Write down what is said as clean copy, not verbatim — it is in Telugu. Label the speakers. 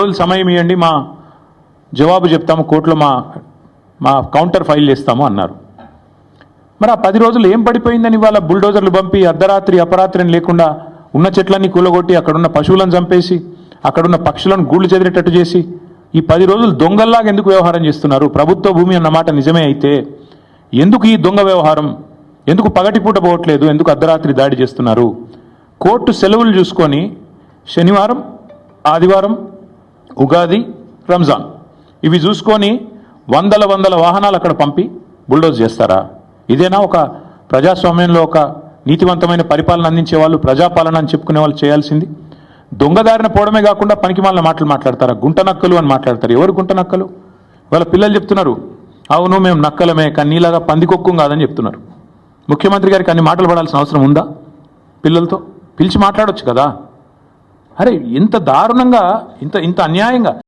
Speaker 1: రోజులు సమయం ఇవ్వండి, మా జవాబు చెప్తాము, కోర్టులో మా కౌంటర్ ఫైల్ చేస్తాము అన్నారు. మరి ఆ 10 రోజులు ఏం పడిపోయిందని ఇవాళ బుల్డోజర్లు పంపి అర్ధరాత్రి అపరాత్రి లేకుండా ఉన్న చెట్లన్నీ కూలగొట్టి అక్కడున్న పశువులను చంపేసి అక్కడున్న పక్షులను గూళ్ళు చెదిరేటట్టు చేసి ఈ 10 రోజులు దొంగల్లాగా ఎందుకు వ్యవహారం చేస్తున్నారు? ప్రభుత్వ భూమి అన్నమాట నిజమే అయితే ఎందుకు ఈ దొంగ వ్యవహారం? ఎందుకు పగటిపూట పోవట్లేదు? ఎందుకు అర్ధరాత్రి దాడి చేస్తున్నారు? కోర్టు సెలవులు చూసుకొని శనివారం, ఆదివారం, ఉగాది, రంజాన్ ఇవి చూసుకొని వందల వాహనాలు అక్కడ పంపి బుల్డోజ్ చేస్తారా? ఇదేనా ఒక ప్రజాస్వామ్యంలో ఒక నీతివంతమైన పరిపాలన అందించే వాళ్ళు, ప్రజాపాలన అని చెప్పుకునే వాళ్ళు చేయాల్సింది? దొంగదారిన పోవడమే కాకుండా పనికిమాలిన మాటలు మాట్లాడతారా? గుంట నక్కలు అని మాట్లాడతారు. ఎవరు గుంట నక్కలు? వాళ్ళ పిల్లలు చెప్తున్నారు, అవును మేము నక్కలమే, కానీ నీలాగా పందికొక్కు కాదని చెప్తున్నారు. ముఖ్యమంత్రి గారికి అన్ని మాటలు పడాల్సిన అవసరం ఉందా? పిల్లలతో పిలిచి మాట్లాడొచ్చు కదా. అరే ఇంత దారుణంగా, ఇంత అన్యాయంగా